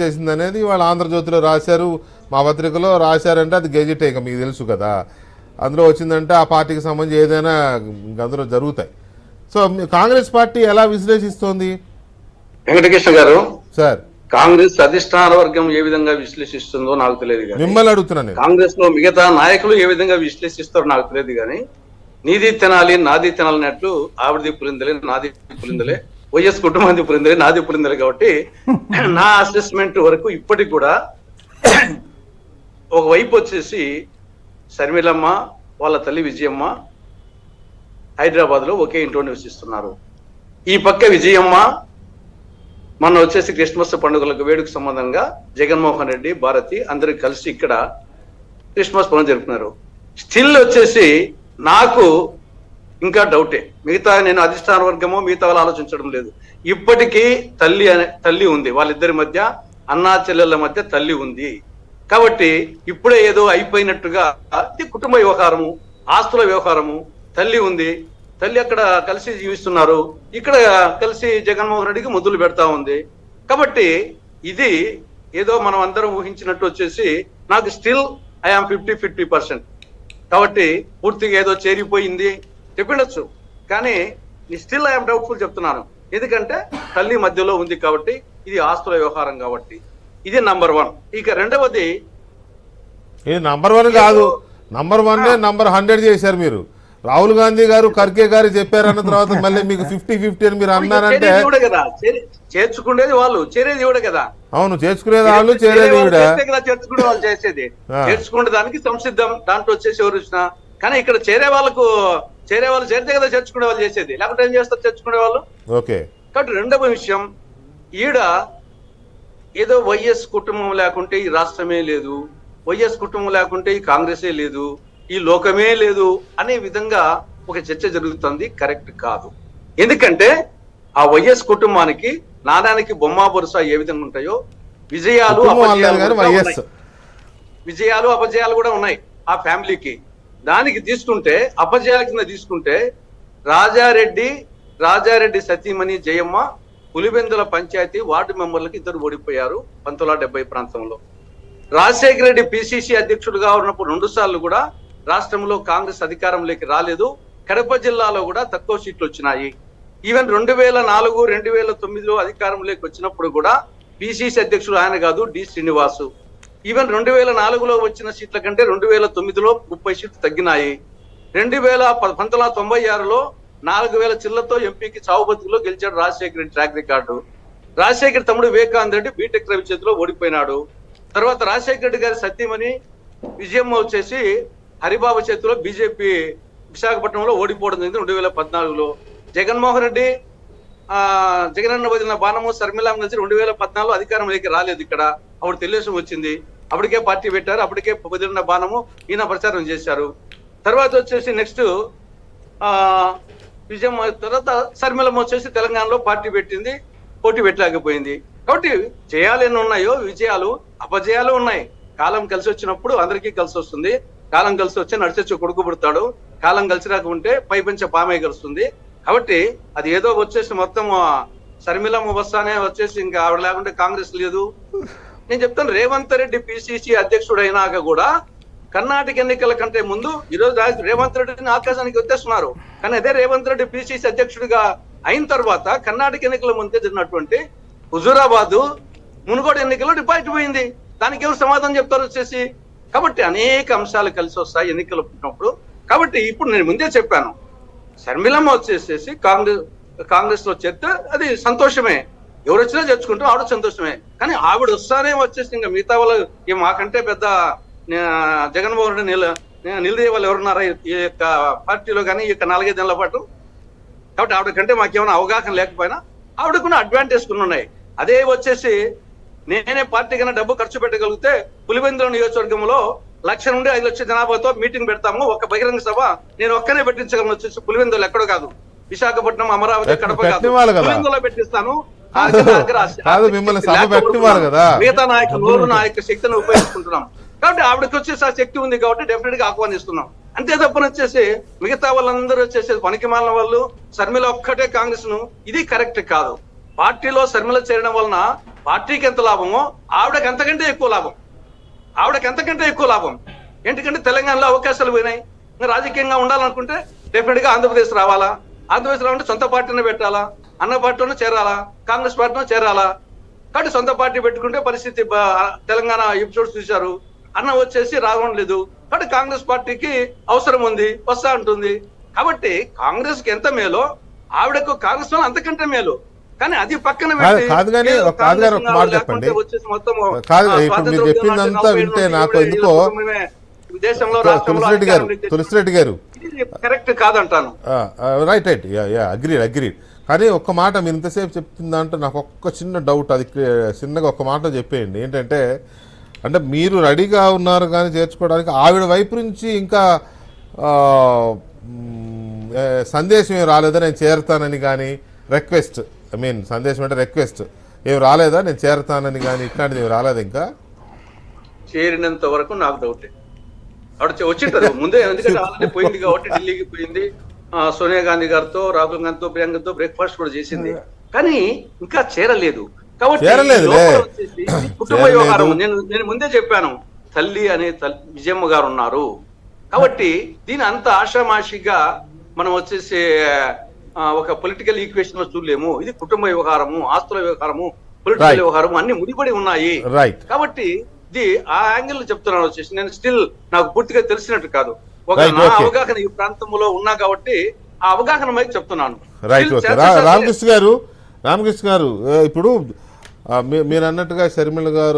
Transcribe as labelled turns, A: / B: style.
A: చేసింది అనేది వాళ్ళు ఆంధ్రజ్యోతిలో రాశారు, మా పత్రికలో రాశారంటే అది గెజిట్ ఇక మీకు తెలుసు కదా. అందులో వచ్చిందంటే ఆ పార్టీకి సంబంధించి ఏదైనా అందులో జరుగుతాయి. సో కాంగ్రెస్ పార్టీ ఎలా విశ్లేషిస్తోంది?
B: వెంకటకృష్ణ గారు,
A: సార్
B: కాంగ్రెస్ అధిష్టాన వర్గం ఏ విధంగా విశ్లేషిస్తుందో నాకు తెలియదు,
A: మిమ్మల్ని అడుగుతున్నాను.
B: కాంగ్రెస్ లో మిగతా నాయకులు ఏ విధంగా విశ్లేషిస్తారో నాకు తెలియదు కానీ నీది తినాలి నాది తినాలన్నట్లు ఆవిడది పులిందలే నాది పులిందలే, వైఎస్ కుటుంబాది పులిందలే నాది పులిందలే. కాబట్టి నా అసెస్మెంట్ వరకు ఇప్పటికి కూడా ఒకవైపు వచ్చేసి శర్మిలమ్మ వాళ్ళ తల్లి విజయమ్మ హైదరాబాద్ లో ఒకే ఇంట్లో నివసిస్తున్నారు. ఈ పక్క విజయమ్మ మొన్న వచ్చేసి క్రిస్మస్ పండుగలకు వేడుక సంబంధంగా జగన్మోహన్ రెడ్డి భారతి అందరూ కలిసి ఇక్కడ క్రిస్మస్ పండుగ జరుపుతున్నారు. స్టిల్ వచ్చేసి నాకు ఇంకా డౌటే, మిగతా నేను అధిష్టాన వర్గమో మిగతా వాళ్ళు ఆలోచించడం లేదు. ఇప్పటికీ తల్లి ఉంది, వాళ్ళిద్దరి మధ్య అన్నా చెల్లెళ్ళ మధ్య తల్లి ఉంది. కాబట్టి ఇప్పుడే ఏదో అయిపోయినట్టుగా ఇది కుటుంబ వ్యవహారము, ఆస్తుల వ్యవహారము, తల్లి ఉంది, తల్లి అక్కడ కలిసి జీవిస్తున్నారు, ఇక్కడ కలిసి జగన్మోహన్ రెడ్డికి ముద్దులు పెడతా ఉంది. కాబట్టి ఇది ఏదో మనం అందరం ఊహించినట్టు వచ్చేసి నాకు స్టిల్ ఐఆమ్ 50-50%. కాబట్టి పూర్తిగా ఏదో చేరిపోయింది చెప్పిండొచ్చు, కానీ స్టిల్ ఐఎమ్ డౌట్ఫుల్ చెప్తున్నాను. ఎందుకంటే తల్లి మధ్యలో ఉంది కాబట్టి, ఇది ఆస్తుల వ్యవహారం కాబట్టి. ఇది నంబర్ 1. ఇక రెండవది,
A: ఇది నంబర్ 1 కాదు, నంబర్ 1 నంబర్ 100 చేశారు మీరు. రాహుల్ గాంధీ గారు ఖర్గే గారు చెప్పారన్న తర్వాత మళ్ళీ మీకు 50-50 అని మీరు అన్నారంటే
B: చేర్చుకునేది వాళ్ళు, చేరేది ఇవిడ కదా.
A: అవును, చేర్చుకునేది వాళ్ళు, చేరేది
B: చేర్చుకునే వాళ్ళు చేసేది, చేర్చుకునే దానికి సంసిద్ధం. దాంట్లో వచ్చేసి ఎవరు వచ్చినా కానీ ఇక్కడ చేరే వాళ్ళు చేరితే కదా చేర్చుకునే వాళ్ళు చేసేది, లేకపోతే ఏం చేస్తారు చేర్చుకునే వాళ్ళు.
A: ఓకే.
B: కాబట్టి రెండవ విషయం, ఈడ ఏదో వైఎస్ కుటుంబం లేకుంటే ఈ రాష్ట్రమే లేదు, వైఎస్ కుటుంబం లేకుంటే ఈ కాంగ్రెసే లేదు, ఈ లోకమే లేదు అనే విధంగా ఒక చర్చ జరుగుతుంది. కరెక్ట్ కాదు. ఎందుకంటే ఆ వైఎస్ కుటుంబానికి నాణానికి బొమ్మ బొరుస ఏ విధంగా ఉంటాయో విజయాలు అపజయాలు కూడా ఉన్నాయి ఆ ఫ్యామిలీకి. దానికి తీసుకుంటే అపజయాల కింద తీసుకుంటే రాజారెడ్డి సతీమణి జయమ్మ పులివెందుల పంచాయతీ వార్డు మెంబర్లకు ఇద్దరు ఓడిపోయారు 1970 ప్రాంతంలో. రాజశేఖర రెడ్డి పిసిసి అధ్యక్షుడుగా ఉన్నప్పుడు 2 సార్లు కూడా రాష్ట్రంలో కాంగ్రెస్ అధికారంలోకి రాలేదు. కడప జిల్లాలో కూడా తక్కువ సీట్లు వచ్చినాయి. ఈవెన్ 2004-2009లో అధికారంలోకి వచ్చినప్పుడు కూడా పిసిసి అధ్యక్షుడు ఆయన కాదు, డి శ్రీనివాసు. ఈవెన్ 2004లో వచ్చిన సీట్ల కంటే 2009లో 30 సీట్లు తగ్గినాయి. 1996లో 4000 చిల్లతో ఎంపీకి చావు బతుకులో గెలిచాడు రాజశేఖర రెడ్డి. Track record. రాజశేఖర్ తమ్ముడు వివేకానంద రెడ్డి బీటెక్ రవి చేతిలో ఓడిపోయినాడు. తర్వాత రాజశేఖర రెడ్డి గారి సతీమణి విజయమ్మ వచ్చేసి హరిబాబు చేతిలో బీజేపీ విశాఖపట్నంలో ఓడిపోవడం జరిగింది 2014లో. జగన్మోహన్ రెడ్డి జగనన్న వదిలిన బాణము శర్మిలమ్మ కలిసి 2014లో అధికారంలోకి రాలేదు. ఇక్కడ అప్పుడు తెలుగుదేశం వచ్చింది, అప్పటికే పార్టీ పెట్టారు, అప్పటికే వదిలిన బాణము ఈయన ప్రచారం చేశారు. తర్వాత వచ్చేసి నెక్స్ట్ విజయమ్మ తర్వాత శర్మిలమ్మ వచ్చేసి తెలంగాణలో పార్టీ పెట్టింది, పోటీ పెట్టలేకపోయింది. కాబట్టి జయాలు ఎన్ని ఉన్నాయో విజయాలు అపజయాలు ఉన్నాయి. కాలం కలిసి వచ్చినప్పుడు అందరికీ కలిసి వస్తుంది, కాలం కలిసి వచ్చి నడిచొచ్చి కొడుకు పుడతాడు, కాలం కలిసి రాకుంటే పైపెంచే పామే కలుస్తుంది. కాబట్టి అది ఏదో వచ్చేసి మొత్తం శర్మిలమ్మ వస్తానే వచ్చేసి ఇంకా ఆవిడ లేకుంటే కాంగ్రెస్ లేదు. నేను చెప్తాను, రేవంత్ రెడ్డి పిసిసి అధ్యక్షుడు అయినాక కూడా కర్ణాటక ఎన్నికల కంటే ముందు ఈరోజు రేవంత్ రెడ్డిని ఆకాశానికి వచ్చేస్తున్నారు. కానీ అదే రేవంత్ రెడ్డి పిసిసి అధ్యక్షుడిగా అయిన తర్వాత కర్ణాటక ఎన్నికల ముందే జరిగినటువంటి హుజూరాబాద్ మునుగోడు ఎన్నికల్లో డిపాజిట్ పోయింది. దానికి ఎవరు సమాధానం చెప్తారు వచ్చేసి. కాబట్టి అనేక అంశాలు కలిసి వస్తాయి ఎన్నికలు పుట్టినప్పుడు. కాబట్టి ఇప్పుడు నేను ముందే చెప్పాను, శర్మిలమ్మ వచ్చేసేసి కాంగ్రెస్ లో చేరితే అది సంతోషమే, ఎవరు వచ్చినా చేర్చుకుంటాం, ఆవిడ సంతోషమే. కానీ ఆవిడ వస్తానే వచ్చేసి ఇంకా మిగతా వాళ్ళు మాకంటే పెద్ద జగన్మోహన్ రెడ్డి నిలదీయ వాళ్ళు ఎవరున్నారా ఈ యొక్క పార్టీలో కానీ ఈ యొక్క 4-5 నెలల పాటు. కాబట్టి ఆవిడ కంటే మాకేమైనా అవగాహన లేకపోయినా ఆవిడకున్న అడ్వాంటేజ్ కొన్ని ఉన్నాయి. అదే వచ్చేసి నేనే పార్టీ కన్నా డబ్బు ఖర్చు పెట్టగలిగితే పులివెందుల నియోజకవర్గంలో 1,00,000 నుండి 5 లక్షల జనాభాతో మీటింగ్ పెడతాము, ఒక బహిరంగ సభ నేను ఒక్కనే పెట్టించగలను. వచ్చేసి పులివెందులు ఎక్కడో కాదు, విశాఖపట్నం, అమరావతి, కడప కాదు, పులివెందులో పెట్టిస్తాను. మిగతా నాయకులు నా యొక్క శక్తిని ఉపయోగించుకుంటున్నాం. కాబట్టి ఆవిడకి వచ్చేసి ఆ శక్తి ఉంది కాబట్టి డెఫినెట్ గా ఆహ్వానిస్తున్నాం. అంతే తప్పని వచ్చేసి మిగతా వాళ్ళందరూ వచ్చేసి పనికిమాలిన వాళ్ళు, శర్మిల ఒక్కటే కాంగ్రెస్ ను, ఇది కరెక్ట్ కాదు. పార్టీలో శర్మిల చేరడం వలన పార్టీకి ఎంత లాభమో ఆవిడకి అంతకంటే ఎక్కువ లాభం. ఎందుకంటే తెలంగాణలో అవకాశాలు పోయినాయి. ఇంకా రాజకీయంగా ఉండాలనుకుంటే డెఫినెట్ గా ఆంధ్రప్రదేశ్ రావాలా, ఆంధ్రప్రదేశ్ రావాలంటే సొంత పార్టీని పెట్టాలా, అన్న పార్టీలోనే చేరాలా, కాంగ్రెస్ పార్టీలో చేరాలా. కాబట్టి సొంత పార్టీ పెట్టుకుంటే పరిస్థితి తెలంగాణ ఎపిసోడ్స్ చూశారు, అన్న వచ్చేసి రావడం లేదు. కాబట్టి కాంగ్రెస్ పార్టీకి అవసరం ఉంది, వస్తా ఉంటుంది. కాబట్టి కాంగ్రెస్ కి ఎంత మేలో ఆవిడకు కాంగ్రెస్ వల్ల అంతకంటే మేలు. కానీ అది పక్కన పెట్టి
A: కాదు కానీ కాదు గారు ఒక మాట చెప్పండి. కాదు ఇప్పుడు మీరు చెప్పిందంతా వింటే నాకు ఎందుకో తులసిరెడ్డి గారు
B: కరెక్ట్ కాదంటాను.
A: Right agreed. కానీ ఒక్క మాట మీరు ఇంతసేపు చెప్తుందంటే నాకు ఒక్క చిన్న డౌట్, అది చిన్నగా ఒక్క మాట చెప్పేయండి. ఏంటంటే అంటే మీరు రెడీగా ఉన్నారు కానీ చేర్చుకోవడానికి, ఆవిడ వైపు నుంచి ఇంకా సందేశం ఏం రాలేదా నేను చేరుతానని కానీ, రిక్వెస్ట్ సందేశం అంటే రిక్వెస్ట్ ఏం రాలేదా నేను చేరుతానని కానీ, ఇట్లాంటిది ఏమి రాలేదు ఇంకా?
B: చేరినంత వరకు నాకు డౌటే. ఆవిడ వచ్చింటారు ముందే, ఎందుకంటే ఆల్రెడీ పోయింది కాబట్టి ఢిల్లీకి పోయింది. సోనియా గాంధీ గారితో, రాహుల్ గాంధీతో, ప్రియాంకతో బ్రేక్ఫాస్ట్ కూడా చేసింది. కానీ ఇంకా చేరలేదు. కాబట్టి కుటుంబ వ్యవహారం నేను ముందే చెప్పాను, తల్లి అనే విజయమ్మ గారు ఉన్నారు. కాబట్టి దీని అంత ఆషామాషిగా మనం వచ్చేసి ఒక పొలిటికల్ ఈక్వేషన్ లో చూడలేము. ఇది కుటుంబ వ్యవహారము, ఆస్తుల వ్యవహారము, పొలిటికల్ వ్యవహారము అన్ని ముడిపడి ఉన్నాయి. కాబట్టి ఇది ఆ యాంగిల్ చెప్తున్నాను. వచ్చేసి నేను స్టిల్ నాకు పూర్తిగా తెలిసినట్టు కాదు, ఒక నా అవగాహన ఈ ప్రాంతంలో ఉన్నా కాబట్టి ఆ అవగాహన మీద చెప్తున్నాను.
A: రామకృష్ణ గారు ఇప్పుడు మీరు అన్నట్టుగా షర్మిల గారు